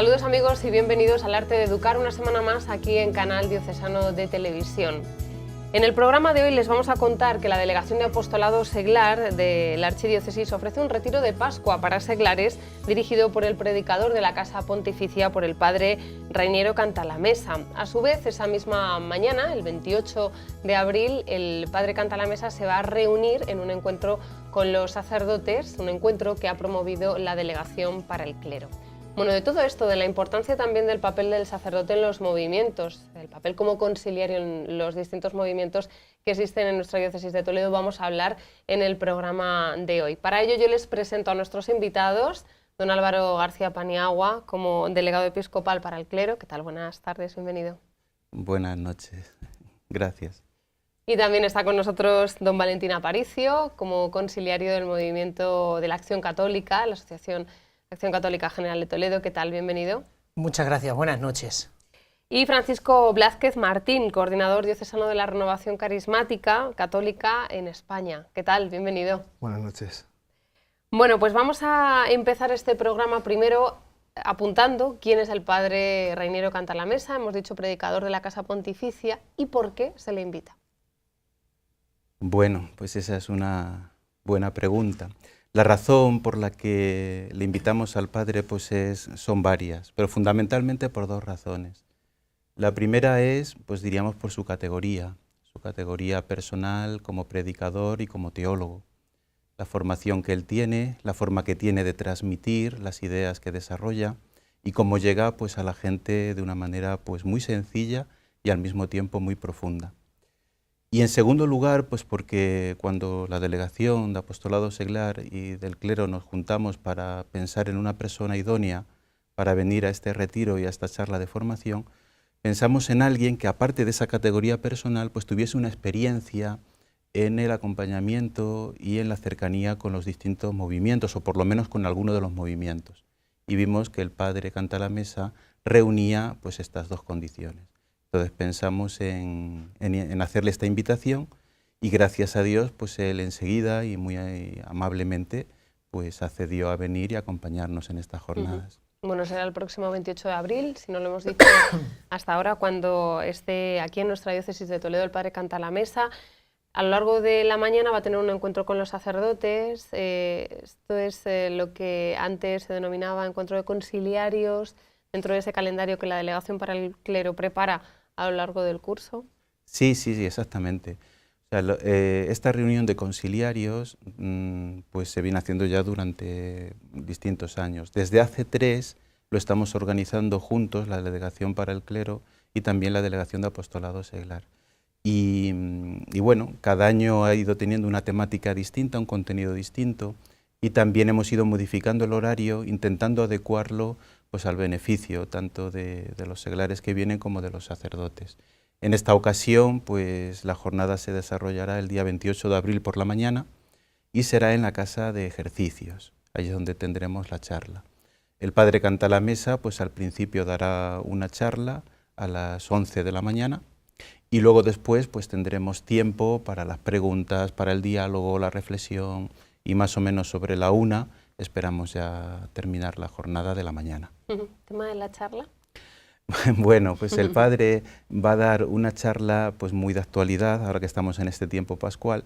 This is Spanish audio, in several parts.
Saludos amigos y bienvenidos al Arte de Educar una semana más aquí en Canal Diocesano de Televisión. En el programa de hoy les vamos a contar que la Delegación de Apostolado Seglar de la Archidiócesis ofrece un retiro de Pascua para seglares dirigido por el predicador de la Casa Pontificia, por el padre Rainiero Cantalamessa. A su vez, esa misma mañana, el 28 de abril, el padre Cantalamessa se va a reunir en un encuentro con los sacerdotes, un encuentro que ha promovido la Delegación para el Clero. Bueno, de todo esto, de la importancia también del papel del sacerdote en los movimientos, el papel como conciliario en los distintos movimientos que existen en nuestra diócesis de Toledo, vamos a hablar en el programa de hoy. Para ello yo les presento a nuestros invitados, don Álvaro García Paniagua, como delegado episcopal para el clero. ¿Qué tal? Buenas tardes, bienvenido. Buenas noches, gracias. Y también está con nosotros don Valentín Aparicio, como conciliario del movimiento de la Acción Católica, la Asociación Acción Católica General de Toledo. ¿Qué tal? Bienvenido. Muchas gracias, buenas noches. Y Francisco Blázquez Martín, coordinador diocesano de la Renovación Carismática Católica en España. ¿Qué tal? Bienvenido. Buenas noches. Bueno, pues vamos a empezar este programa primero apuntando quién es el padre Rainiero Cantalamessa, hemos dicho predicador de la Casa Pontificia, y por qué se le invita. Bueno, pues esa es una buena pregunta. La razón por la que le invitamos al Padre pues son varias, pero fundamentalmente por dos razones. La primera es, pues diríamos, por su categoría personal como predicador y como teólogo. La formación que él tiene, la forma que tiene de transmitir, las ideas que desarrolla y cómo llega pues a la gente de una manera pues muy sencilla y al mismo tiempo muy profunda. Y en segundo lugar, pues porque cuando la Delegación de Apostolado Seglar y del Clero nos juntamos para pensar en una persona idónea para venir a este retiro y a esta charla de formación, pensamos en alguien que aparte de esa categoría personal, pues tuviese una experiencia en el acompañamiento y en la cercanía con los distintos movimientos, o por lo menos con alguno de los movimientos. Y vimos que el padre Cantalamessa reunía pues estas dos condiciones. Entonces pensamos en hacerle esta invitación y gracias a Dios pues él enseguida y muy amablemente pues accedió a venir y acompañarnos en estas jornadas. Bueno, será el próximo 28 de abril, si no lo hemos dicho hasta ahora, cuando esté aquí en nuestra diócesis de Toledo el padre Cantalamessa. A lo largo de la mañana va a tener un encuentro con los sacerdotes. Esto es lo que antes se denominaba encuentro de conciliarios, dentro de ese calendario que la Delegación para el Clero prepara a lo largo del curso. Sí, exactamente. O sea, esta reunión de conciliarios pues se viene haciendo ya durante distintos años. Desde hace 3 lo estamos organizando juntos, la Delegación para el Clero y también la Delegación de Apostolado Seglar. Y bueno, cada año ha ido teniendo una temática distinta, un contenido distinto, y también hemos ido modificando el horario, intentando adecuarlo pues al beneficio tanto de los seglares que vienen como de los sacerdotes. En esta ocasión pues la jornada se desarrollará el día 28 de abril por la mañana y será en la Casa de Ejercicios, ahí es donde tendremos la charla. El padre Cantalamessa pues al principio dará una charla a las 11 de la mañana y luego después pues tendremos tiempo para las preguntas, para el diálogo, la reflexión y más o menos sobre la 1 esperamos ya terminar la jornada de la mañana. ¿Tema de la charla? Bueno, pues el padre va a dar una charla pues muy de actualidad, ahora que estamos en este tiempo pascual,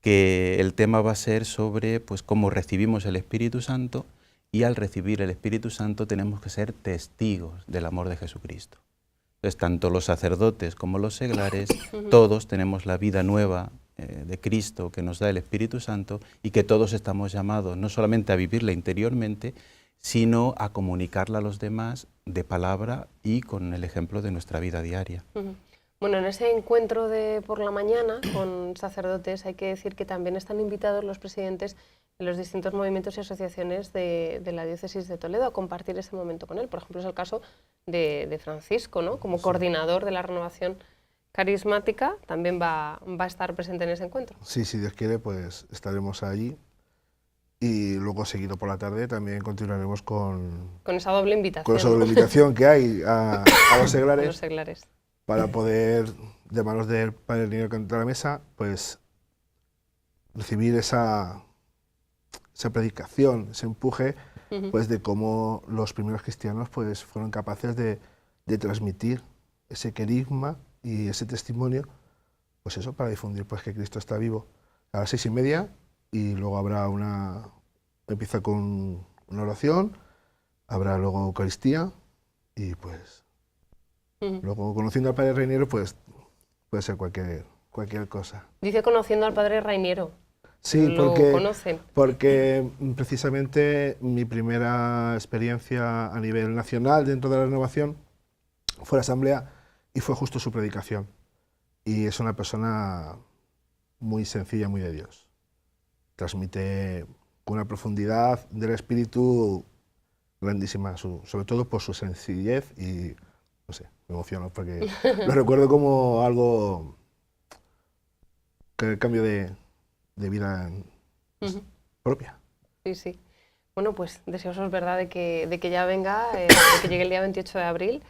que el tema va a ser sobre pues cómo recibimos el Espíritu Santo y al recibir el Espíritu Santo tenemos que ser testigos del amor de Jesucristo. Entonces, tanto los sacerdotes como los seglares, todos tenemos la vida nueva de Cristo que nos da el Espíritu Santo y que todos estamos llamados no solamente a vivirla interiormente, sino a comunicarla a los demás de palabra y con el ejemplo de nuestra vida diaria. Bueno, en ese encuentro de por la mañana con sacerdotes hay que decir que también están invitados los presidentes de los distintos movimientos y asociaciones de la diócesis de Toledo a compartir ese momento con él. Por ejemplo, es el caso de Francisco, ¿no? Como coordinador de la Renovación Carismática, también va a estar presente en ese encuentro. Sí, si Dios quiere, pues estaremos allí. Y luego, seguido por la tarde, también continuaremos con esa doble invitación. Con esa doble invitación que hay a los seglares. A los seglares. Para poder, de manos del padre Rainiero Cantalamessa, pues recibir esa esa predicación, ese empuje, pues de cómo los primeros cristianos pues fueron capaces de transmitir ese querigma y ese testimonio, pues eso, para difundir pues que Cristo está vivo. A las 6:30 y luego habrá empieza con una oración, habrá luego Eucaristía y pues luego conociendo al Padre Reiniero pues puede ser cualquier cosa. Dice conociendo al Padre Reiniero. Sí, ¿Lo conocen? Porque precisamente mi primera experiencia a nivel nacional dentro de la renovación fue la asamblea y fue justo su predicación. Y es una persona muy sencilla, muy de Dios. Transmite con una profundidad del espíritu grandísima, sobre todo por su sencillez y, no sé, me emociono porque lo recuerdo como algo, que el cambio de vida propia. Sí, sí. Bueno, pues deseosos, ¿verdad?, de que ya venga, de que llegue el día 28 de abril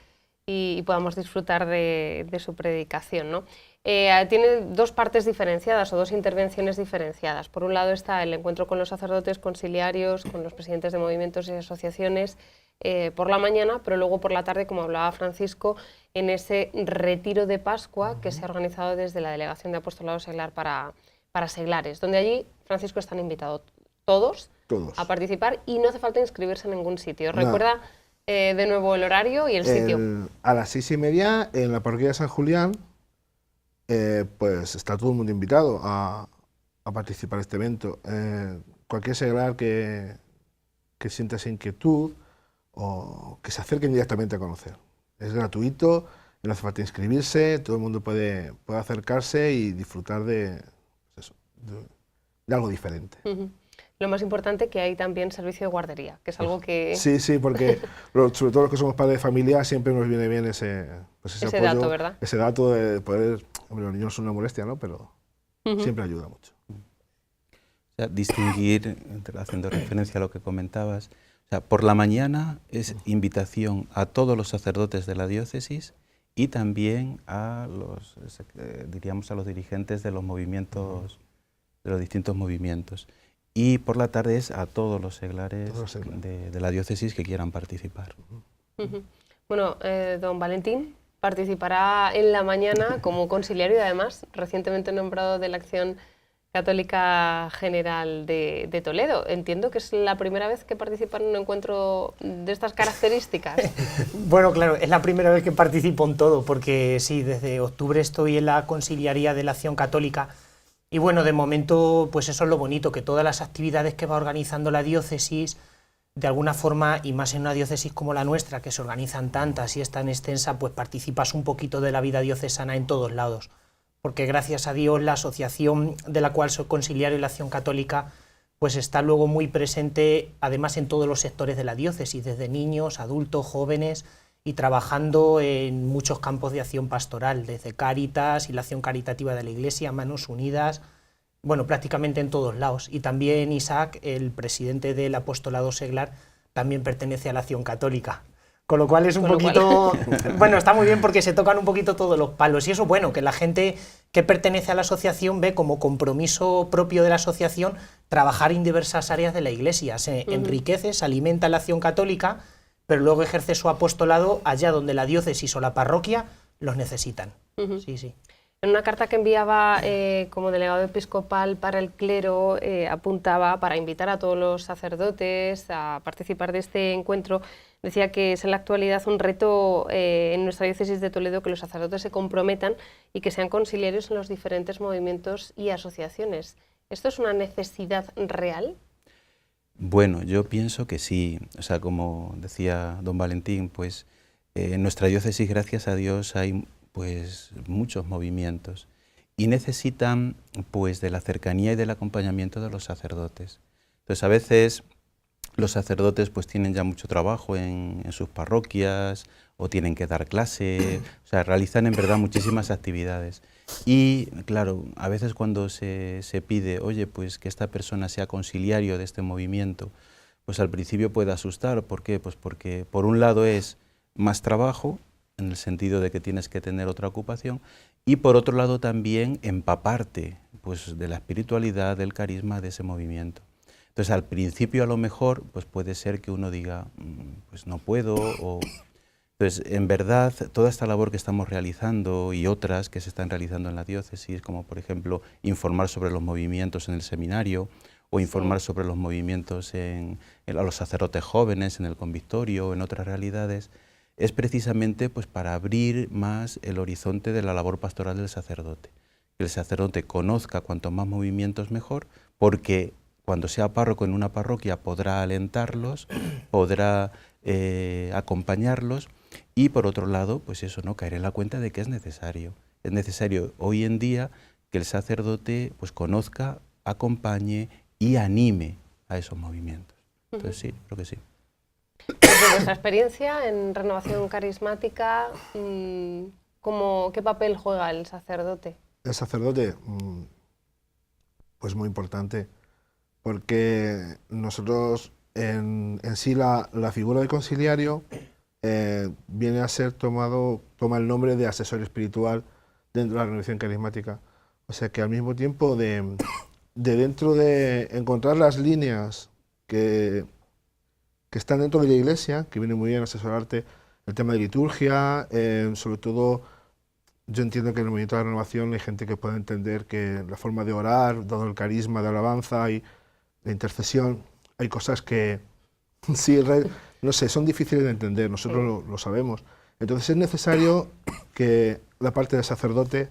y podamos disfrutar de su predicación, ¿no? Tiene dos partes diferenciadas o dos intervenciones diferenciadas. Por un lado está el encuentro con los sacerdotes conciliarios, con los presidentes de movimientos y asociaciones por la mañana, pero luego por la tarde, como hablaba Francisco, en ese retiro de Pascua que se ha organizado desde la Delegación de Apostolado Seglar para seglares, donde allí, Francisco, están invitados todos a participar y no hace falta inscribirse en ningún sitio. Recuerda de nuevo el horario y el sitio. A las 6:30 en la parroquia de San Julián, pues está todo el mundo invitado a participar en este evento. Cualquier seglar que sienta esa inquietud o que se acerquen directamente a conocer. Es gratuito, no hace falta inscribirse, todo el mundo puede acercarse y disfrutar de algo diferente. Lo más importante que hay también servicio de guardería, que es algo que... Sí, porque sobre todo los que somos padres de familia siempre nos viene bien ese apoyo, dato, ¿verdad? Ese dato de poder... Hombre, los niños son una molestia, ¿no? Pero siempre ayuda mucho. O sea, distinguir, haciendo referencia a lo que comentabas, o sea, por la mañana es invitación a todos los sacerdotes de la diócesis y también a los, diríamos, a los dirigentes de los movimientos, de los distintos movimientos. Y por la tarde es a todos los seglares de la diócesis que quieran participar. Bueno, don Valentín participará en la mañana como conciliario y además recientemente nombrado de la Acción Católica General de Toledo. Entiendo que es la primera vez que participa en un encuentro de estas características. Bueno, claro, es la primera vez que participo en todo, porque sí, desde octubre estoy en la conciliaría de la Acción Católica. Y bueno, de momento, pues eso es lo bonito, que todas las actividades que va organizando la diócesis, de alguna forma, y más en una diócesis como la nuestra, que se organizan tantas y es tan extensa, pues participas un poquito de la vida diocesana en todos lados. Porque gracias a Dios la asociación de la cual soy conciliario y la Acción Católica, pues está luego muy presente, además en todos los sectores de la diócesis, desde niños, adultos, jóvenes, y trabajando en muchos campos de acción pastoral, desde Cáritas y la acción caritativa de la Iglesia, Manos Unidas, bueno, prácticamente en todos lados. Y también Isaac, el presidente del Apostolado Seglar, también pertenece a la Acción Católica. Con lo cual es un poquito... Bueno, está muy bien porque se tocan un poquito todos los palos. Y eso, bueno, que la gente que pertenece a la asociación ve como compromiso propio de la asociación trabajar en diversas áreas de la Iglesia. Se enriquece, se alimenta la Acción Católica, pero luego ejerce su apostolado allá donde la diócesis o la parroquia los necesitan. Sí, sí. En una carta que enviaba como delegado episcopal para el clero, apuntaba para invitar a todos los sacerdotes a participar de este encuentro. Decía que es en la actualidad un reto en nuestra diócesis de Toledo que los sacerdotes se comprometan y que sean conciliarios en los diferentes movimientos y asociaciones. ¿Esto es una necesidad real? Bueno, yo pienso que sí. O sea, como decía don Valentín, pues en nuestra diócesis, gracias a Dios, hay pues muchos movimientos y necesitan pues de la cercanía y del acompañamiento de los sacerdotes. Entonces, a veces los sacerdotes pues tienen ya mucho trabajo en sus parroquias o tienen que dar clase, o sea, realizan en verdad muchísimas actividades. Y claro, a veces cuando se pide, oye, pues que esta persona sea conciliario de este movimiento, pues al principio puede asustar. ¿Por qué? Pues porque por un lado es más trabajo, en el sentido de que tienes que tener otra ocupación, y por otro lado también empaparte pues de la espiritualidad, del carisma de ese movimiento. Entonces, al principio a lo mejor pues puede ser que uno diga, pues no puedo, o... Entonces, en verdad, toda esta labor que estamos realizando y otras que se están realizando en la diócesis, como por ejemplo informar sobre los movimientos en el seminario o informar sobre los movimientos a los sacerdotes jóvenes en el convictorio o en otras realidades, es precisamente pues, para abrir más el horizonte de la labor pastoral del sacerdote. Que el sacerdote conozca cuanto más movimientos mejor, porque cuando sea párroco en una parroquia podrá alentarlos, podrá acompañarlos. Y por otro lado, pues eso, ¿no? Caer en la cuenta de que es necesario. Es necesario hoy en día que el sacerdote pues conozca, acompañe y anime a esos movimientos. Entonces sí, creo que sí. Desde vuestra experiencia en renovación carismática, ¿qué papel juega el sacerdote? El sacerdote, pues muy importante, porque nosotros en sí la figura del conciliario viene a ser toma el nombre de asesor espiritual dentro de la renovación carismática. O sea que al mismo tiempo de dentro de encontrar las líneas que están dentro de la Iglesia, que viene muy bien asesorarte el tema de liturgia, sobre todo yo entiendo que en el movimiento de la renovación hay gente que puede entender que la forma de orar, dado el carisma de alabanza y de intercesión, hay cosas que sí, no sé, son difíciles de entender, nosotros lo sabemos. Entonces es necesario que la parte del sacerdote,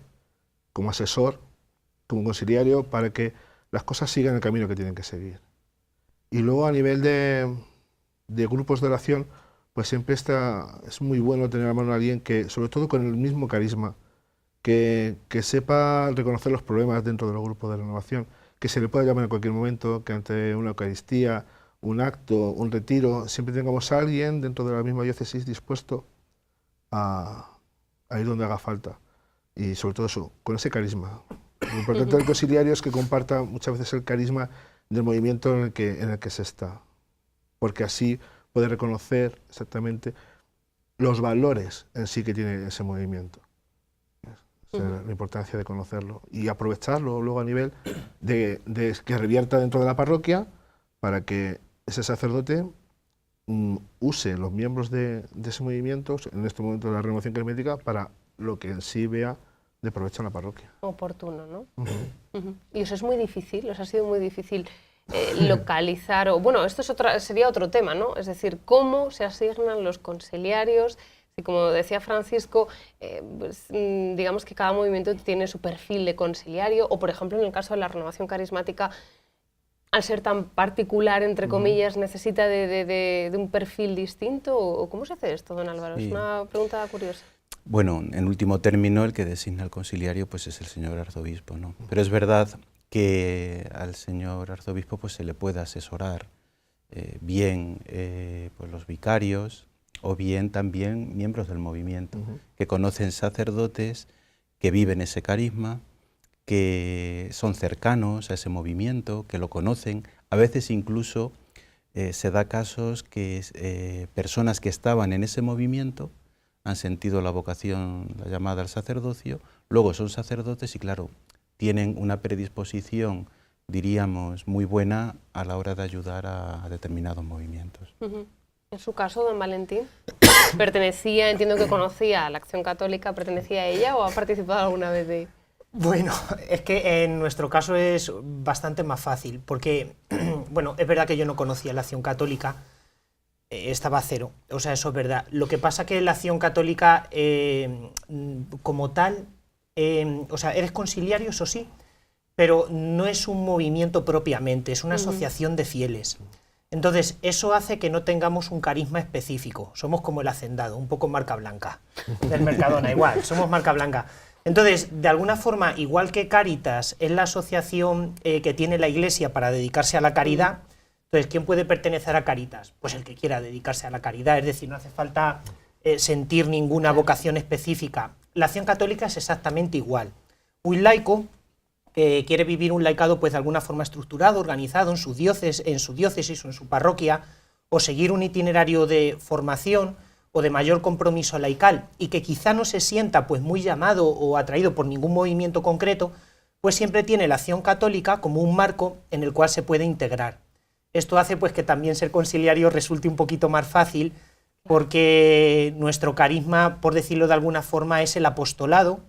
como asesor, como conciliario, para que las cosas sigan el camino que tienen que seguir. Y luego a nivel de grupos de oración, pues siempre es muy bueno tener a mano a alguien que, sobre todo con el mismo carisma, que sepa reconocer los problemas dentro de los grupos de renovación, que se le pueda llamar en cualquier momento, que ante una Eucaristía, un acto, un retiro, siempre tengamos a alguien dentro de la misma diócesis dispuesto a ir donde haga falta. Y sobre todo eso, con ese carisma. Lo importante del conciliario es que comparta muchas veces el carisma del movimiento en el que se está. Porque así puede reconocer exactamente los valores en sí que tiene ese movimiento. O sea, la importancia de conocerlo y aprovecharlo luego a nivel de que revierta dentro de la parroquia para que ese sacerdote use los miembros de ese movimiento, en este momento de la renovación carismática, para lo que en sí vea de provecho en la parroquia. Oportuno, ¿no? Y eso es muy difícil, os ha sido muy difícil localizar, o bueno, esto sería otro tema, ¿no? Es decir, cómo se asignan los conciliarios. Y como decía Francisco, pues, digamos que cada movimiento tiene su perfil de conciliario, o por ejemplo en el caso de la renovación carismática, al ser tan particular, entre comillas, necesita de un perfil distinto, ¿o cómo se hace esto, don Álvaro? Sí. Es una pregunta curiosa. Bueno, en último término, el que designa al conciliario pues es el señor arzobispo, ¿no? Pero es verdad que al señor arzobispo pues se le puede asesorar bien pues los vicarios, o bien también miembros del movimiento, que conocen sacerdotes, que viven ese carisma, que son cercanos a ese movimiento, que lo conocen. A veces incluso se da casos que personas que estaban en ese movimiento han sentido la vocación, la llamada al sacerdocio, luego son sacerdotes y claro, tienen una predisposición, diríamos, muy buena a la hora de ayudar a determinados movimientos. En su caso, don Valentín, pertenecía, entiendo que conocía a la Acción Católica, ¿pertenecía a ella o ha participado alguna vez de...? Bueno, es que en nuestro caso es bastante más fácil, porque, bueno, es verdad que yo no conocía la Acción Católica, estaba a cero, o sea, eso es verdad. Lo que pasa que la Acción Católica, como tal, o sea, eres conciliario, eso sí, pero no es un movimiento propiamente, es una asociación de fieles. Entonces, eso hace que no tengamos un carisma específico. Somos como el hacendado, un poco marca blanca. Del Mercadona, igual, somos marca blanca. Entonces, de alguna forma, igual que Cáritas es la asociación que tiene la Iglesia para dedicarse a la caridad, entonces, ¿quién puede pertenecer a Cáritas? Pues el que quiera dedicarse a la caridad, es decir, no hace falta sentir ninguna vocación específica. La Acción Católica es exactamente igual. Un laico que quiere vivir un laicado pues de alguna forma estructurado, organizado en su diócesis o en su parroquia, o seguir un itinerario de formación o de mayor compromiso laical y que quizá no se sienta pues muy llamado o atraído por ningún movimiento concreto, pues siempre tiene la Acción Católica como un marco en el cual se puede integrar. Esto hace pues que también ser conciliario resulte un poquito más fácil, porque nuestro carisma, por decirlo de alguna forma, es el apostolado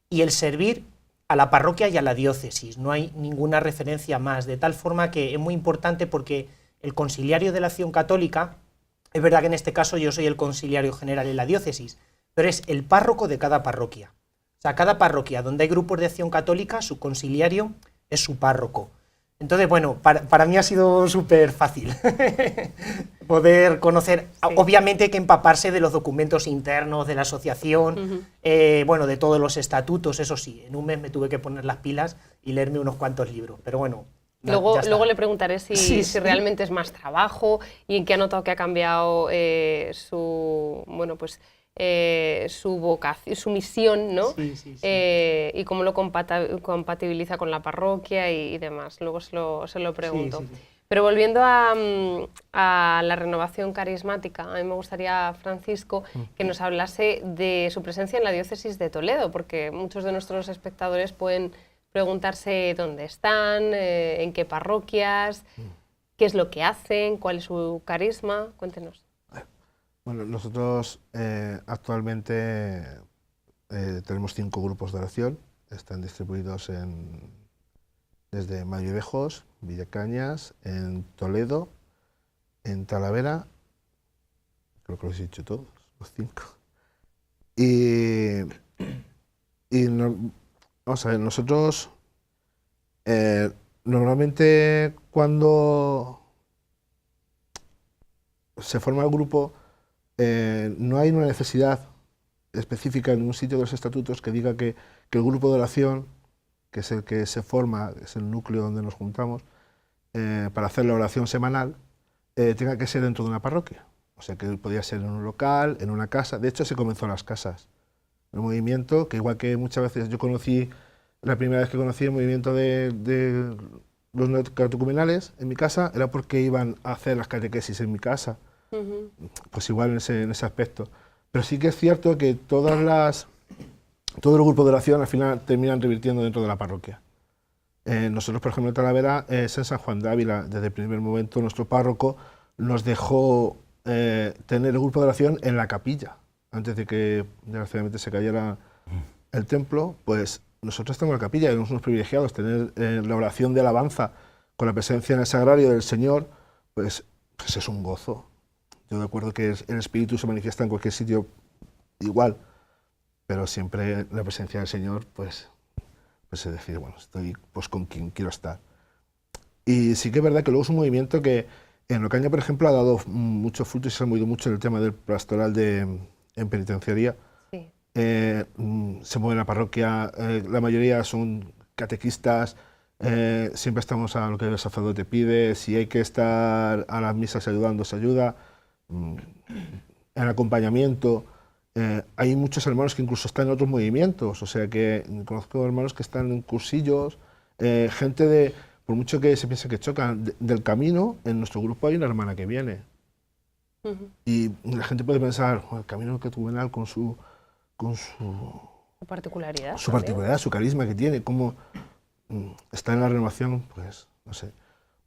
y el servir a la parroquia y a la diócesis. No hay ninguna referencia más, de tal forma que es muy importante porque el conciliario de la Acción Católica, es verdad que en este caso yo soy el conciliario general en la diócesis, pero es el párroco de cada parroquia. O sea, cada parroquia donde hay grupos de Acción Católica, su conciliario es su párroco. Entonces, bueno, para mí ha sido súper fácil poder conocer. Sí. Obviamente hay que empaparse de los documentos internos de la asociación, bueno, de todos los estatutos, eso sí. En un mes me tuve que poner las pilas y leerme unos cuantos libros, pero bueno. Luego le preguntaré si realmente es más trabajo y en qué ha notado que ha cambiado su vocación, su misión, ¿no? Y cómo lo compatibiliza con la parroquia y demás. Luego se lo pregunto. Pero volviendo a la renovación carismática, a mí me gustaría, Francisco, que nos hablase de su presencia en la diócesis de Toledo, porque muchos de nuestros espectadores pueden preguntarse dónde están, en qué parroquias, qué es lo que hacen, cuál es su carisma. Cuéntenos. Bueno, nosotros actualmente tenemos 5 grupos de oración, están distribuidos desde Mayovejos, Villacañas, en Toledo, en Talavera, creo que los he dicho todos, los 5. Vamos a ver, nosotros normalmente cuando se forma el grupo, no hay una necesidad específica en un sitio de los estatutos que diga que el grupo de oración, que es el que se forma, es el núcleo donde nos juntamos, para hacer la oración semanal, tenga que ser dentro de una parroquia. O sea, que podía ser en un local, en una casa. De hecho, se comenzó en las casas. El movimiento, que igual que muchas veces yo conocí, la primera vez que conocí el movimiento de los catecumenales en mi casa, era porque iban a hacer las catequesis en mi casa. Pues igual en ese aspecto. Pero sí que es cierto que todo el grupo de oración al final terminan revirtiendo dentro de la parroquia. Nosotros, por ejemplo, en Talavera es en San Juan de Ávila. Desde el primer momento nuestro párroco nos dejó tener el grupo de oración en la capilla. Antes de que desgraciadamente se cayera el templo, pues nosotros estamos en la capilla y somos unos privilegiados. Tener la oración de alabanza con la presencia en el sagrario del Señor, pues es un gozo. Yo recuerdo que el Espíritu se manifiesta en cualquier sitio igual, pero siempre la presencia del Señor, pues es decir, bueno, estoy pues con quien quiero estar. Y sí que es verdad que luego es un movimiento que en Ocaña, por ejemplo, ha dado mucho fruto y se ha movido mucho en el tema del pastoral en penitenciaría. Sí. Se mueve en la parroquia, la mayoría son catequistas, siempre estamos a lo que el sacerdote pide, si hay que estar a las misas ayudando, se ayuda. En acompañamiento, hay muchos hermanos que incluso están en otros movimientos, o sea que conozco hermanos que están en cursillos, gente por mucho que se piense que chocan, del camino, en nuestro grupo hay una hermana que viene. Y la gente puede pensar, el camino catecumenal con su particularidad, su carisma que tiene, cómo está en la renovación, pues no sé.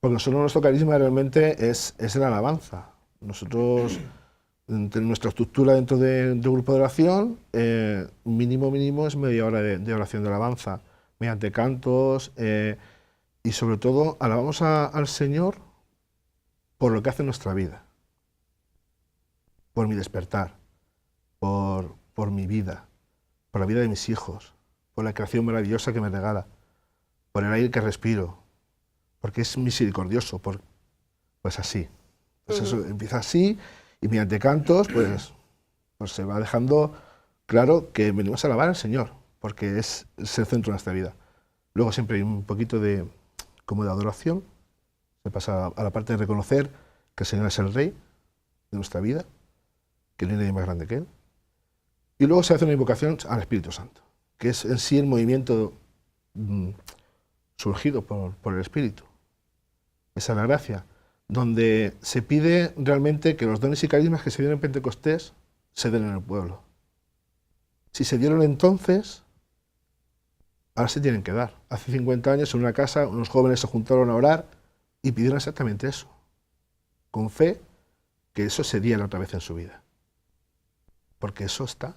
Porque nosotros nuestro carisma realmente es la alabanza. Nosotros, en nuestra estructura dentro del grupo de oración, mínimo es media hora de oración de alabanza, mediante cantos, y sobre todo alabamos al Señor por lo que hace en nuestra vida, por mi despertar, por mi vida, por la vida de mis hijos, por la creación maravillosa que me regala, por el aire que respiro, porque es misericordioso, pues así. Pues eso empieza así, y mediante cantos, pues se va dejando claro que venimos a alabar al Señor, porque es el centro de nuestra vida. Luego siempre hay un poquito como de adoración, se pasa a la parte de reconocer que el Señor es el Rey de nuestra vida, que no hay nadie más grande que Él. Y luego se hace una invocación al Espíritu Santo, que es en sí el movimiento surgido por el Espíritu. Esa es la gracia, donde se pide realmente que los dones y carismas que se dieron en Pentecostés se den en el pueblo. Si se dieron entonces, ahora se tienen que dar. Hace 50 años en una casa unos jóvenes se juntaron a orar y pidieron exactamente eso, con fe, que eso se diera otra vez en su vida. Porque eso está.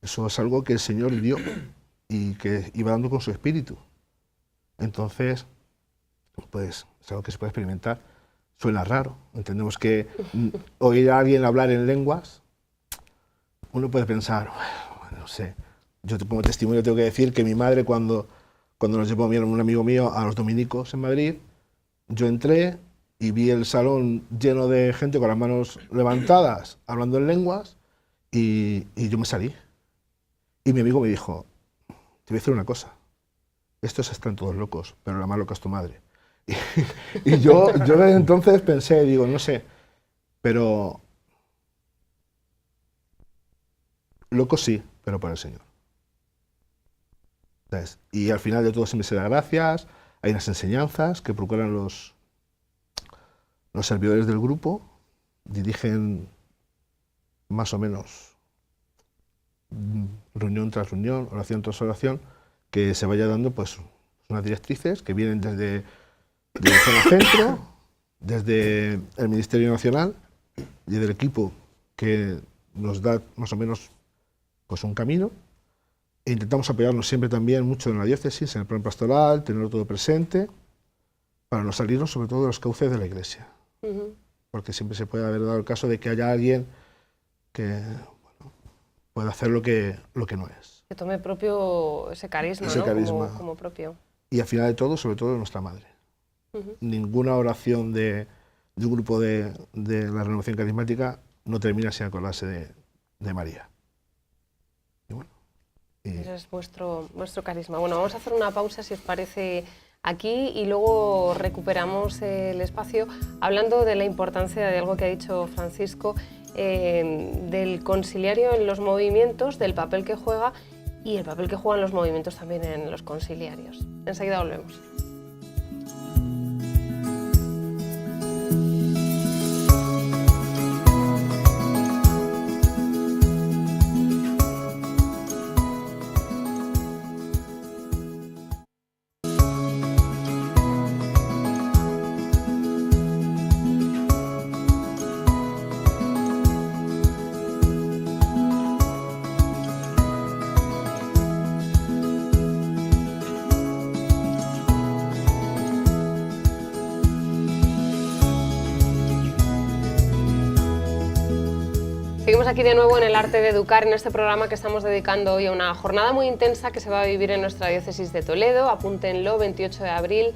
Eso es algo que el Señor dio y que iba dando con su espíritu. Entonces, pues es algo que se puede experimentar. Suena raro. Entendemos que oír a alguien hablar en lenguas, uno puede pensar, bueno, no sé, yo te pongo testimonio, tengo que decir que mi madre cuando nos llevó un amigo mío a los dominicos en Madrid, yo entré y vi el salón lleno de gente con las manos levantadas, hablando en lenguas, y yo me salí. Y mi amigo me dijo, te voy a decir una cosa, estos están todos locos, pero la más loca es tu madre. Y yo desde entonces pensé, digo, no sé, pero loco sí, pero por el Señor. ¿Sabes? Y al final de todo siempre se da gracias, hay unas enseñanzas que procuran los servidores del grupo, dirigen más o menos reunión tras reunión, oración tras oración, que se vaya dando pues unas directrices que vienen desde la zona centro, desde el Ministerio Nacional y del equipo que nos da más o menos pues un camino. E intentamos apoyarnos siempre también mucho en la diócesis, en el plan pastoral, tenerlo todo presente, para no salirnos sobre todo de los cauces de la Iglesia. Porque siempre se puede haber dado el caso de que haya alguien que bueno, pueda hacer lo que no es. Que tome propio ese carisma, ese ¿no? carisma. Como propio. Y al final de todo, sobre todo, de nuestra madre. Ninguna oración de un grupo de la renovación carismática no termina sin acordarse de María. Y bueno, Ese es vuestro carisma. Bueno, vamos a hacer una pausa, si os parece, aquí, y luego recuperamos el espacio hablando de la importancia de algo que ha dicho Francisco, del conciliario en los movimientos, del papel que juega y el papel que juegan los movimientos también en los conciliarios. Enseguida volvemos. Seguimos aquí de nuevo en el Arte de Educar, en este programa que estamos dedicando hoy a una jornada muy intensa que se va a vivir en nuestra diócesis de Toledo. Apúntenlo, 28 de abril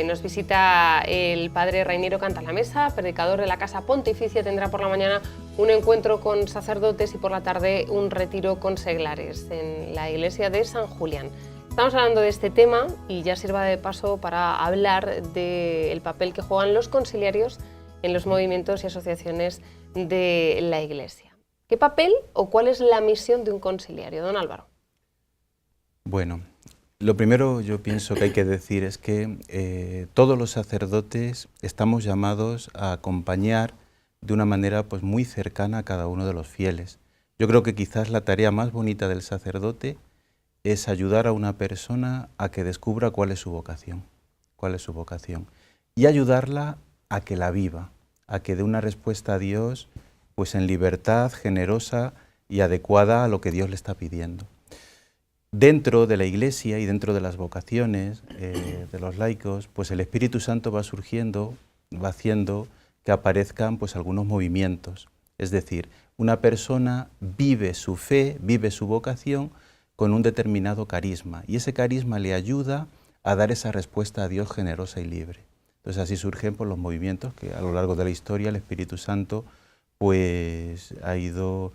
nos visita el padre Rainiero Cantalamesa, predicador de la Casa Pontificia. Tendrá por la mañana un encuentro con sacerdotes y por la tarde un retiro con seglares en la iglesia de San Julián. Estamos hablando de este tema y ya sirva de paso para hablar del papel que juegan los conciliarios en los movimientos y asociaciones de la Iglesia. ¿Qué papel o cuál es la misión de un conciliario, don Álvaro? Bueno, lo primero yo pienso que hay que decir es que todos los sacerdotes estamos llamados a acompañar de una manera pues muy cercana a cada uno de los fieles. Yo creo que quizás la tarea más bonita del sacerdote es ayudar a una persona a que descubra cuál es su vocación, y ayudarla a que la viva, a que dé una respuesta a Dios pues en libertad, generosa y adecuada a lo que Dios le está pidiendo. Dentro de la Iglesia y dentro de las vocaciones de los laicos, pues el Espíritu Santo va surgiendo, va haciendo que aparezcan pues algunos movimientos. Es decir, una persona vive su fe, vive su vocación con un determinado carisma y ese carisma le ayuda a dar esa respuesta a Dios generosa y libre. Entonces así surgen pues, los movimientos que a lo largo de la historia el Espíritu Santo pues, ha ido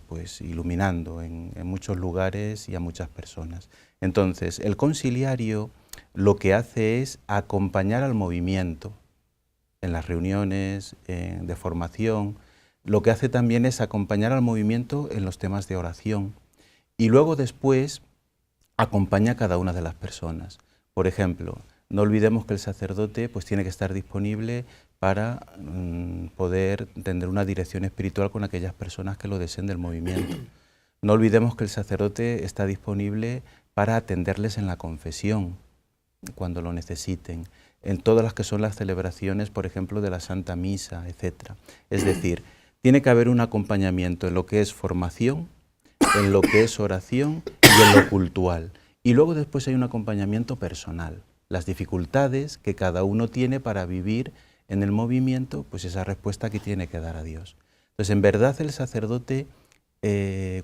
pues, iluminando en muchos lugares y a muchas personas. Entonces el conciliario lo que hace es acompañar al movimiento en las reuniones de formación. Lo que hace también es acompañar al movimiento en los temas de oración y luego después acompaña a cada una de las personas. Por ejemplo, no olvidemos que el sacerdote pues, tiene que estar disponible para poder tener una dirección espiritual con aquellas personas que lo deseen del movimiento. No olvidemos que el sacerdote está disponible para atenderles en la confesión cuando lo necesiten. en todas las que son las celebraciones, por ejemplo, de la Santa Misa, etc. Es decir, tiene que haber un acompañamiento en lo que es formación, en lo que es oración y en lo cultural. Y luego después hay un acompañamiento personal, las dificultades que cada uno tiene para vivir en el movimiento, pues esa respuesta que tiene que dar a Dios. Entonces, en verdad el sacerdote,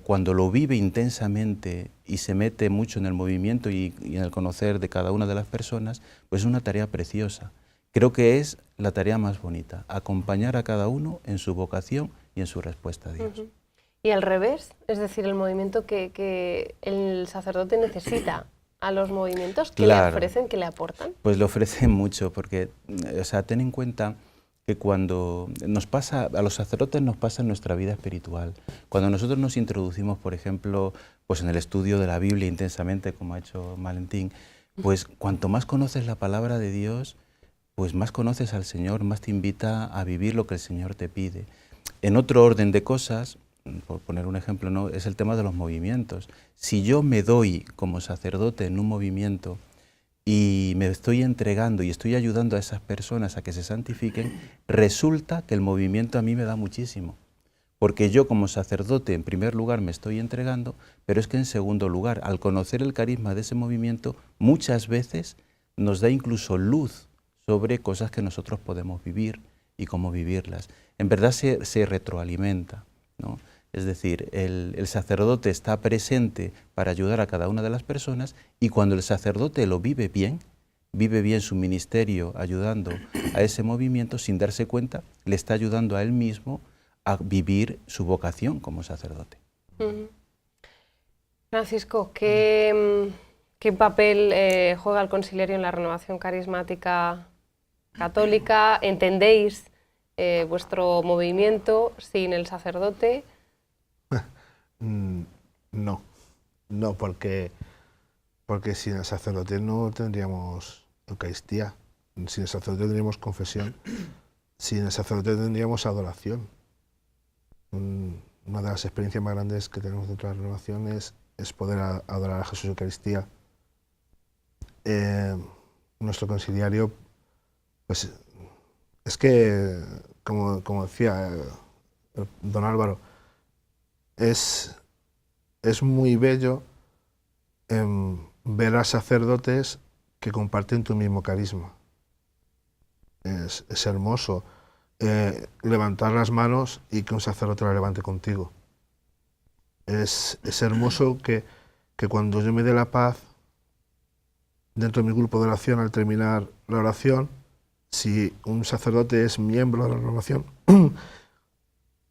cuando lo vive intensamente y se mete mucho en el movimiento y en el conocer de cada una de las personas, pues es una tarea preciosa. Creo que es la tarea más bonita, acompañar a cada uno en su vocación y en su respuesta a Dios. Y al revés, es decir, el movimiento que el sacerdote necesita a los movimientos que le ofrecen, que le aportan. Pues le ofrecen mucho, porque, o sea, ten en cuenta que cuando nos pasa, a los sacerdotes nos pasa en nuestra vida espiritual. Cuando nosotros nos introducimos, por ejemplo, pues en el estudio de la Biblia intensamente, como ha hecho Valentín, pues cuanto más conoces la palabra de Dios, pues más conoces al Señor, más te invita a vivir lo que el Señor te pide. En otro orden de cosas, por poner un ejemplo, ¿no?, es el tema de los movimientos. Si yo me doy como sacerdote en un movimiento y me estoy entregando y estoy ayudando a esas personas a que se santifiquen, resulta que el movimiento a mí me da muchísimo. Porque yo como sacerdote, en primer lugar, me estoy entregando, pero es que en segundo lugar, al conocer el carisma de ese movimiento, muchas veces nos da incluso luz sobre cosas que nosotros podemos vivir y cómo vivirlas. En verdad se retroalimenta, ¿no? Es decir, el sacerdote está presente para ayudar a cada una de las personas, y cuando el sacerdote lo vive bien su ministerio ayudando a ese movimiento, sin darse cuenta, le está ayudando a él mismo a vivir su vocación como sacerdote. Francisco, ¿qué papel juega el conciliario en la renovación carismática católica? ¿Entendéis vuestro movimiento sin el sacerdote? No, porque sin el sacerdote no tendríamos Eucaristía, sin el sacerdote tendríamos confesión, sin el sacerdote tendríamos adoración. Una de las experiencias más grandes que tenemos dentro de la renovación es poder adorar a Jesús en Eucaristía. Nuestro conciliario, pues es que, como decía don Álvaro, es muy bello ver a sacerdotes que comparten tu mismo carisma. Es hermoso levantar las manos y que un sacerdote la levante contigo. Es hermoso que cuando yo me dé la paz dentro de mi grupo de oración, al terminar la oración, si un sacerdote es miembro de la renovación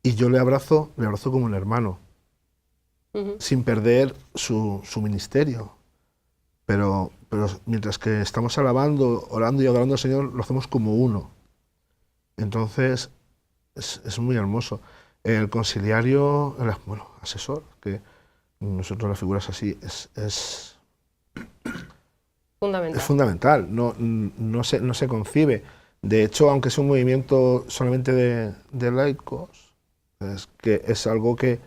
y yo le abrazo como un hermano, sin perder su ministerio. Pero mientras que estamos alabando, orando y adorando al Señor, lo hacemos como uno. Entonces, es muy hermoso. El conciliario, asesor, que nosotros las figuras así, es fundamental. Es fundamental, no se concibe. De hecho, aunque es un movimiento solamente de laicos, es algo que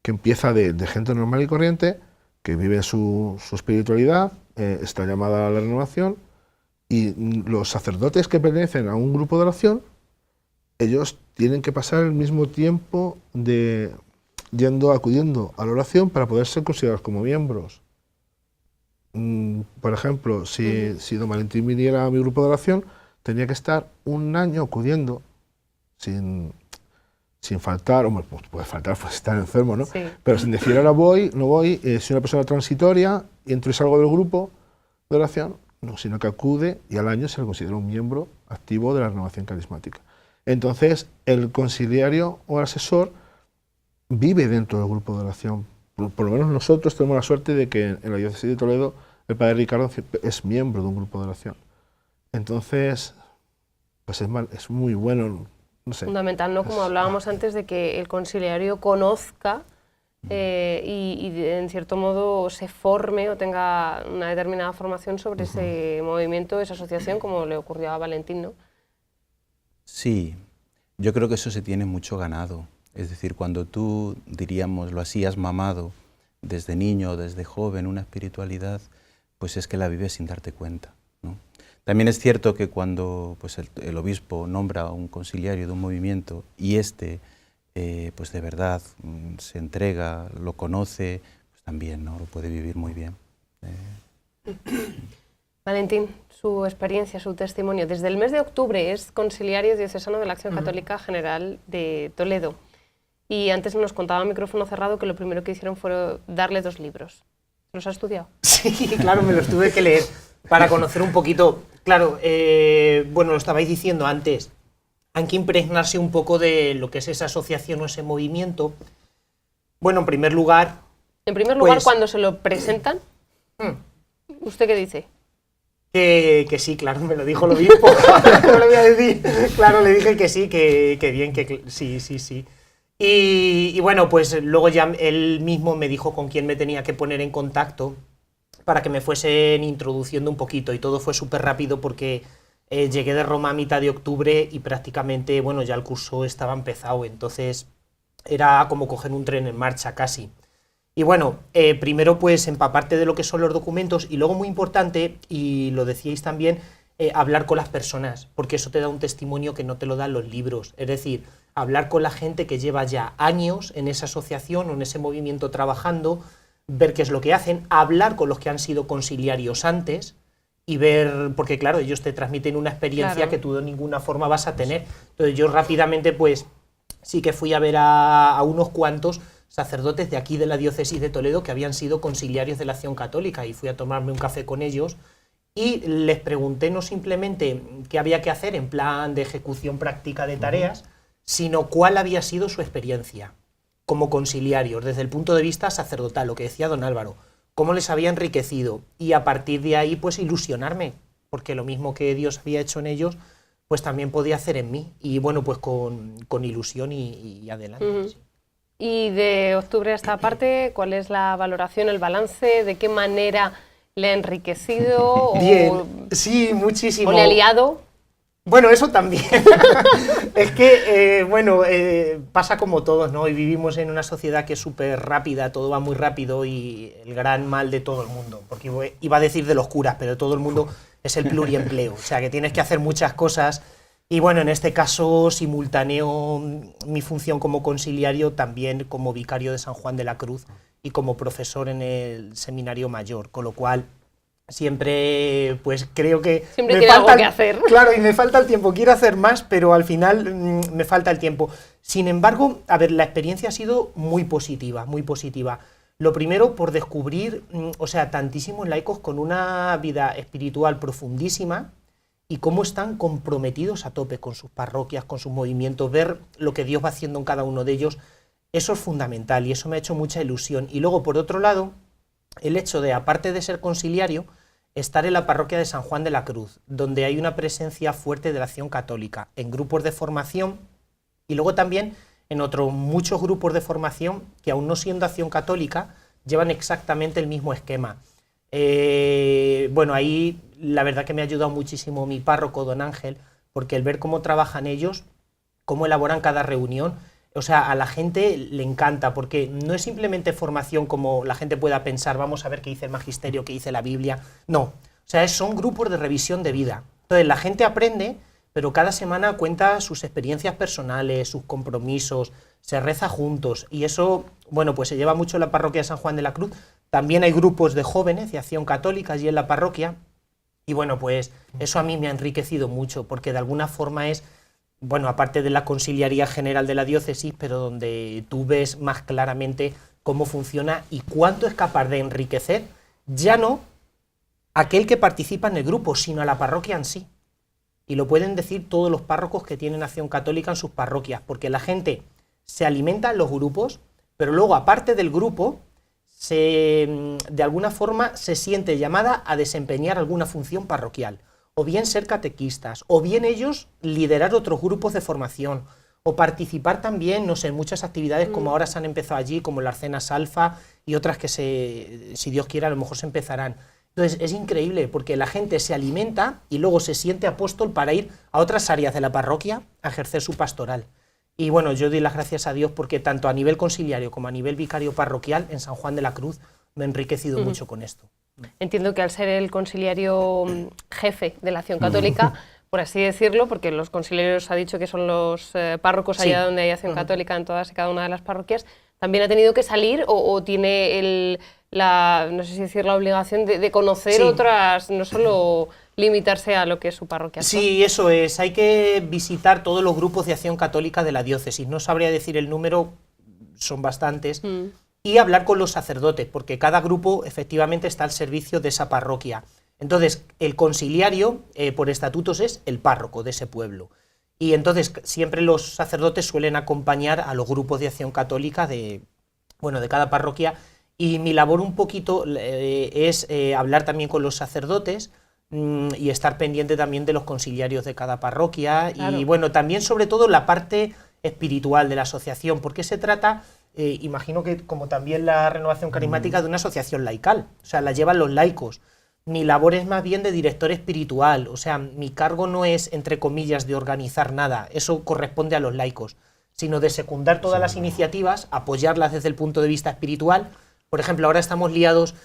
empieza de gente normal y corriente, que vive su espiritualidad, está llamada a la renovación, y los sacerdotes que pertenecen a un grupo de oración, ellos tienen que pasar el mismo tiempo acudiendo a la oración para poder ser considerados como miembros. Por ejemplo, si don Valentín viniera a mi grupo de oración, tenía que estar un año acudiendo sin faltar. Hombre, pues puede faltar, pues estar enfermo, ¿no? Sí. Pero sin decir ahora voy, no voy, soy una persona transitoria y entro y salgo del grupo de oración, no, sino que acude y al año se le considera un miembro activo de la renovación carismática. Entonces, el conciliario o el asesor vive dentro del grupo de oración. Por lo menos nosotros tenemos la suerte de que en la diócesis de Toledo el padre Ricardo es miembro de un grupo de oración. Entonces, pues es muy bueno, no sé. Fundamental, ¿no? Como hablábamos antes, de que el conciliario conozca y en cierto modo se forme o tenga una determinada formación sobre ese movimiento, esa asociación, como le ocurrió a Valentín, ¿no? Sí, yo creo que eso se tiene mucho ganado. Es decir, cuando tú, diríamoslo así, has mamado desde niño o desde joven una espiritualidad, pues es que la vives sin darte cuenta, ¿no? También es cierto que cuando pues, el obispo nombra a un conciliario de un movimiento y pues de verdad se entrega, lo conoce, pues también, ¿no?, lo puede vivir muy bien. Valentín, su experiencia, su testimonio. Desde el mes de octubre es conciliario diocesano de la Acción Católica General de Toledo. Y antes nos contaba a micrófono cerrado que lo primero que hicieron fue darle 2 libros. ¿Los ha estudiado? Sí, claro, me los tuve que leer para conocer un poquito. Claro, bueno, lo estabais diciendo antes, hay que impregnarse un poco de lo que es esa asociación o ese movimiento. Bueno, en primer lugar... En primer lugar, cuando se lo presentan, ¿usted qué dice? Que sí, claro, me lo dijo el obispo. No le voy a decir. Claro, le dije que sí, que bien, que sí, sí, sí. Y bueno, pues luego ya él mismo me dijo con quién me tenía que poner en contacto para que me fuesen introduciendo un poquito, y todo fue súper rápido porque llegué de Roma a mitad de octubre y prácticamente, bueno, ya el curso estaba empezado, entonces era como coger un tren en marcha casi. Y bueno, primero pues empaparte de lo que son los documentos, y luego muy importante, y lo decíais también, hablar con las personas, porque eso te da un testimonio que no te lo dan los libros. Es decir, hablar con la gente que lleva ya años en esa asociación o en ese movimiento trabajando, ver qué es lo que hacen, hablar con los que han sido conciliarios antes y ver, porque claro, ellos te transmiten una experiencia que tú de ninguna forma vas a tener. Entonces yo rápidamente pues sí que fui a ver a unos cuantos sacerdotes de aquí de la diócesis de Toledo que habían sido conciliarios de la Acción Católica, y fui a tomarme un café con ellos y les pregunté no simplemente qué había que hacer en plan de ejecución práctica de tareas, sino cuál había sido su experiencia como conciliarios desde el punto de vista sacerdotal, lo que decía don Álvaro, cómo les había enriquecido, y a partir de ahí pues ilusionarme, porque lo mismo que Dios había hecho en ellos, pues también podía hacer en mí, y bueno, pues con ilusión y adelante. Sí. Y de octubre a esta parte, ¿cuál es la valoración, el balance? ¿De qué manera le ha enriquecido? Bien, sí, muchísimo. ¿O le ha liado? Bueno, eso también. Es que, bueno, pasa como todos, ¿no? Y vivimos en una sociedad que es súper rápida, todo va muy rápido, y el gran mal de todo el mundo, porque iba a decir de los curas, pero todo el mundo es el pluriempleo, o sea, que tienes que hacer muchas cosas. Y bueno, en este caso simultaneo mi función como conciliario también como vicario de San Juan de la Cruz y como profesor en el seminario mayor, con lo cual siempre pues creo que siempre me falta algo que hacer. Claro, y me falta el tiempo, quiero hacer más, pero al final me falta el tiempo. Sin embargo, a ver, la experiencia ha sido muy positiva, muy positiva. Lo primero, por descubrir, o sea, tantísimos laicos con una vida espiritual profundísima, y cómo están comprometidos a tope con sus parroquias, con sus movimientos, ver lo que Dios va haciendo en cada uno de ellos, eso es fundamental, y eso me ha hecho mucha ilusión. Y luego, por otro lado, el hecho de, aparte de ser conciliario, estar en la parroquia de San Juan de la Cruz, donde hay una presencia fuerte de la Acción Católica, en grupos de formación, y luego también en otros muchos grupos de formación que, aún no siendo Acción Católica, llevan exactamente el mismo esquema. Bueno, ahí la verdad que me ha ayudado muchísimo mi párroco, don Ángel, porque el ver cómo trabajan ellos, cómo elaboran cada reunión, o sea, a la gente le encanta, porque no es simplemente formación como la gente pueda pensar, vamos a ver qué dice el magisterio, qué dice la Biblia, no, o sea, son grupos de revisión de vida. Entonces la gente aprende, pero cada semana cuenta sus experiencias personales, sus compromisos, se reza juntos, y eso, bueno, pues se lleva mucho en la parroquia de San Juan de la Cruz. También hay grupos de jóvenes de Acción Católica allí en la parroquia, y bueno, pues eso a mí me ha enriquecido mucho, porque de alguna forma es, bueno, aparte de la conciliaría general de la diócesis, pero donde tú ves más claramente cómo funciona y cuánto es capaz de enriquecer, ya no aquel que participa en el grupo, sino a la parroquia en sí. Y lo pueden decir todos los párrocos que tienen Acción Católica en sus parroquias, porque la gente se alimenta en los grupos, pero luego, aparte del grupo, de alguna forma se siente llamada a desempeñar alguna función parroquial, o bien ser catequistas, o bien ellos liderar otros grupos de formación, o participar también, no sé, en muchas actividades como ahora se han empezado allí, como las cenas alfa y otras que si Dios quiere a lo mejor se empezarán. Entonces es increíble porque la gente se alimenta y luego se siente apóstol para ir a otras áreas de la parroquia a ejercer su pastoral. Y bueno, yo doy las gracias a Dios porque tanto a nivel conciliario como a nivel vicario parroquial en San Juan de la Cruz me he enriquecido mucho con esto. Entiendo que al ser el conciliario jefe de la Acción Católica, por así decirlo, porque los conciliarios ha dicho que son los párrocos allá donde hay Acción Católica en todas y cada una de las parroquias, también ha tenido que salir o tiene no sé si decir la obligación de conocer otras, no solo limitarse a lo que es su parroquia. Sí, eso es, hay que visitar todos los grupos de Acción Católica de la diócesis, no sabría decir el número, son bastantes, y hablar con los sacerdotes, porque cada grupo efectivamente está al servicio de esa parroquia. Entonces, el conciliario, por estatutos, es el párroco de ese pueblo. Y entonces siempre los sacerdotes suelen acompañar a los grupos de Acción Católica de cada parroquia, y mi labor un poquito es hablar también con los sacerdotes y estar pendiente también de los conciliarios de cada parroquia. Claro. Y bueno, también sobre todo la parte espiritual de la asociación, porque se trata, imagino que como también la Renovación Carismática, de una asociación laical, o sea, la llevan los laicos. Mi labor es más bien de director espiritual, o sea, mi cargo no es, entre comillas, de organizar nada, eso corresponde a los laicos, sino de secundar todas las iniciativas, apoyarlas desde el punto de vista espiritual. Por ejemplo, ahora estamos liados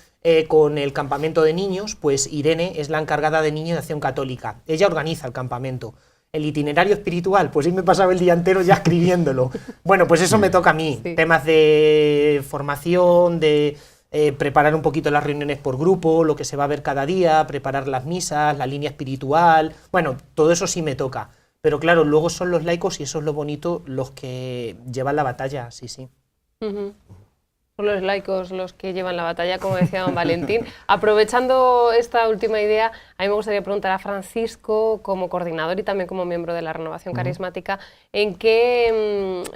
con el campamento de niños, pues Irene es la encargada de niños de Acción Católica, ella organiza el campamento. El itinerario espiritual, pues sí me pasaba el día entero ya escribiéndolo. Bueno, pues eso me toca a mí, temas de formación, de preparar un poquito las reuniones por grupo, lo que se va a ver cada día, preparar las misas, la línea espiritual, bueno, todo eso sí me toca. Pero claro, luego son los laicos, y eso es lo bonito, los que llevan la batalla, sí. Son los laicos los que llevan la batalla, como decía don Valentín. Aprovechando esta última idea, a mí me gustaría preguntar a Francisco, como coordinador y también como miembro de la Renovación Carismática, ¿en qué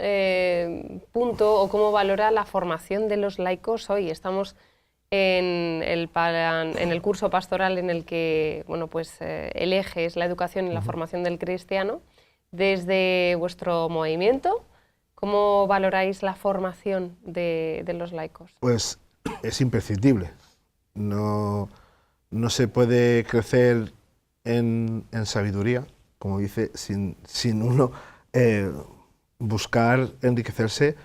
punto o cómo valora la formación de los laicos hoy? Estamos en el curso pastoral en el que el eje es la educación y la formación del cristiano. Desde vuestro movimiento, ¿cómo valoráis la formación de los laicos? Pues es imprescindible. No se puede crecer en sabiduría, como dice, sin uno buscar enriquecerse,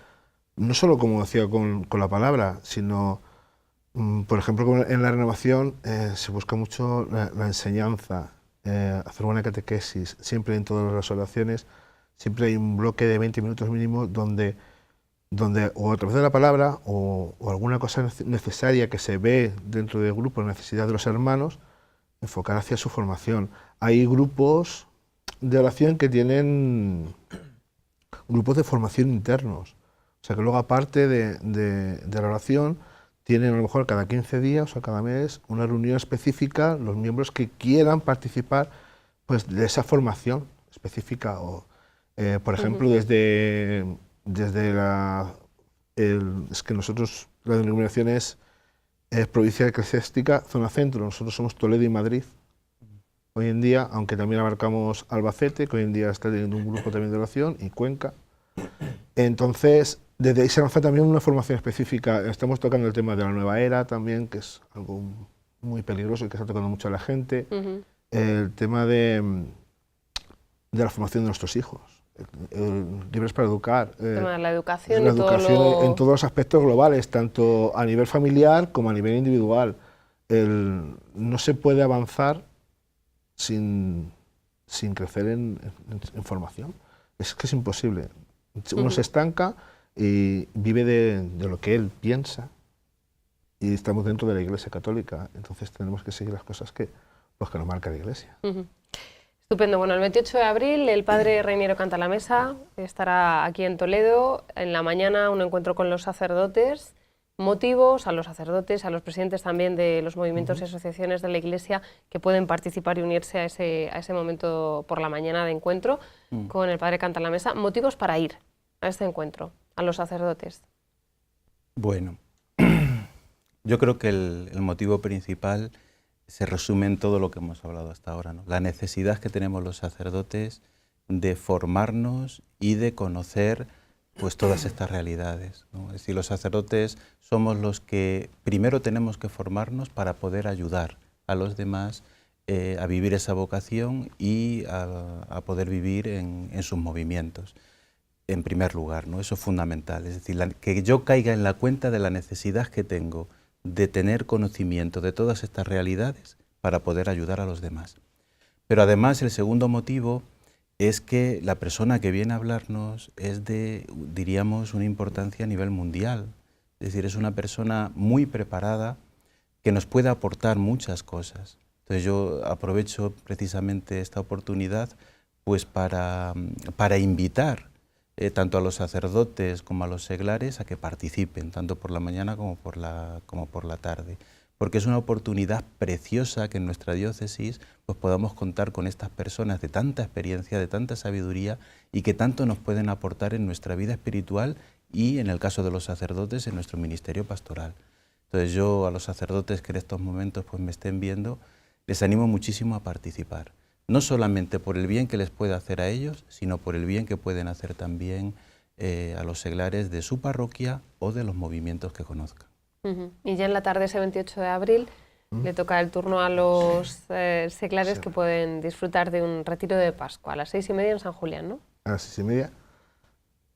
no solo como decía con la palabra, sino, por ejemplo, en la renovación se busca mucho la enseñanza, hacer buena catequesis, siempre en todas las oraciones. Siempre hay un bloque de 20 minutos mínimo donde o a través de la palabra o alguna cosa necesaria que se ve dentro del grupo, la necesidad de los hermanos, enfocar hacia su formación. Hay grupos de oración que tienen grupos de formación internos. O sea que luego, aparte de la oración, tienen a lo mejor cada 15 días o cada mes una reunión específica, los miembros que quieran participar pues, de esa formación específica. Por ejemplo, desde es que nosotros, la denominación es Provincia Eclesiástica Zona Centro, nosotros somos Toledo y Madrid. Hoy en día, aunque también abarcamos Albacete, que hoy en día está teniendo un grupo también de oración, y Cuenca. Entonces, desde ahí se lanza también una formación específica. Estamos tocando el tema de la nueva era también, que es algo muy peligroso y que está tocando mucho a la gente. El tema de la formación de nuestros hijos. Libres para educar. La educación, en todos los aspectos globales, tanto a nivel familiar como a nivel individual. No se puede avanzar sin crecer en formación. Es que es imposible. Uno se estanca y vive de lo que él piensa. Y estamos dentro de la Iglesia Católica, entonces tenemos que seguir las cosas que nos marca la Iglesia. Estupendo. Bueno, el 28 de abril el padre Reiniero Cantalamessa estará aquí en Toledo. En la mañana un encuentro con los sacerdotes. Motivos a los sacerdotes, a los presidentes también de los movimientos y asociaciones de la Iglesia que pueden participar y unirse a ese momento por la mañana de encuentro con el padre Cantalamessa. Motivos para ir a este encuentro, a los sacerdotes. Bueno, yo creo que el motivo principal se resume en todo lo que hemos hablado hasta ahora, ¿no? La necesidad que tenemos los sacerdotes de formarnos y de conocer pues todas estas realidades, ¿no? Es decir, los sacerdotes somos los que primero tenemos que formarnos para poder ayudar a los demás a vivir esa vocación y a poder vivir en sus movimientos, en primer lugar, ¿no? Eso es fundamental, es decir, que yo caiga en la cuenta de la necesidad que tengo de tener conocimiento de todas estas realidades para poder ayudar a los demás. Pero además el segundo motivo es que la persona que viene a hablarnos es de, diríamos, una importancia a nivel mundial. Es decir, es una persona muy preparada que nos puede aportar muchas cosas. Entonces yo aprovecho precisamente esta oportunidad pues para invitar tanto a los sacerdotes como a los seglares a que participen, tanto por la mañana como por la tarde, porque es una oportunidad preciosa que en nuestra diócesis pues podamos contar con estas personas de tanta experiencia, de tanta sabiduría y que tanto nos pueden aportar en nuestra vida espiritual y, en el caso de los sacerdotes, en nuestro ministerio pastoral. Entonces yo a los sacerdotes que en estos momentos pues me estén viendo, les animo muchísimo a participar. No solamente por el bien que les puede hacer a ellos, sino por el bien que pueden hacer también a los seglares de su parroquia o de los movimientos que conozcan. Y ya en la tarde, ese 28 de abril, le toca el turno a los seglares que pueden disfrutar de un retiro de Pascua, a las 6:30 en San Julián, ¿no? A las 6:30,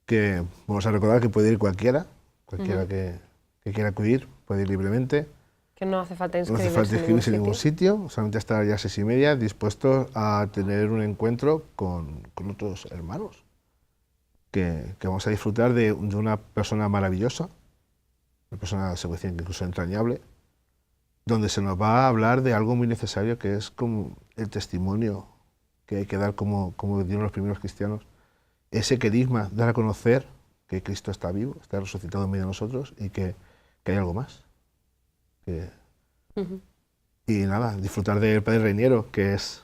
que vamos a recordar que puede ir cualquiera que quiera acudir, puede ir libremente. Que no hace falta inscribirse, no hace falta inscribirse en ningún sitio, solamente estar ya a 6:30 dispuestos a tener un encuentro con otros hermanos, que vamos a disfrutar de una persona maravillosa, una persona, se puede decir, incluso entrañable, donde se nos va a hablar de algo muy necesario, que es como el testimonio que hay que dar como dieron los primeros cristianos, ese querigma, dar a conocer que Cristo está vivo, está resucitado en medio de nosotros y que hay algo más. Y nada, disfrutar del Padre Reiniero, que es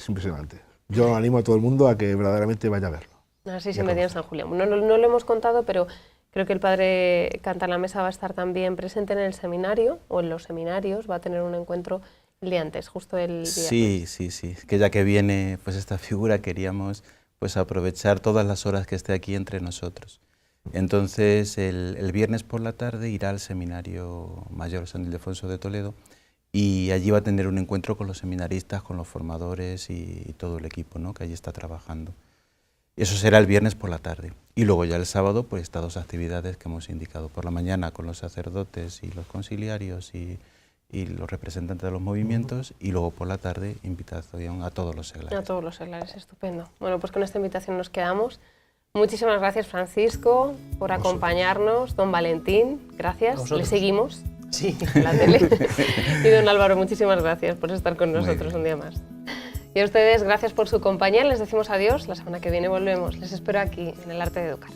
impresionante. Yo animo a todo el mundo a que verdaderamente vaya a verlo. Así se me dio en San Julián. No lo hemos contado, pero creo que el Padre Canta en la Mesa va a estar también presente en el seminario, o en los seminarios, va a tener un encuentro el día antes, justo el viernes. Sí, que ya que viene pues esta figura queríamos pues aprovechar todas las horas que esté aquí entre nosotros. Entonces el viernes por la tarde irá al Seminario Mayor San Ildefonso de Toledo y allí va a tener un encuentro con los seminaristas, con los formadores y todo el equipo, ¿no?, que allí está trabajando. Eso será el viernes por la tarde. Y luego ya el sábado, pues estas dos actividades que hemos indicado. Por la mañana con los sacerdotes y los conciliarios y los representantes de los movimientos, y luego por la tarde invitación a todos los seglares. A todos los seglares, estupendo. Bueno, pues con esta invitación nos quedamos. Muchísimas gracias, Francisco, por acompañarnos. Don Valentín, gracias. Le seguimos en la tele. Y don Álvaro, muchísimas gracias por estar con nosotros un día más. Y a ustedes, gracias por su compañía. Les decimos adiós. La semana que viene volvemos. Les espero aquí en El Arte de Educar.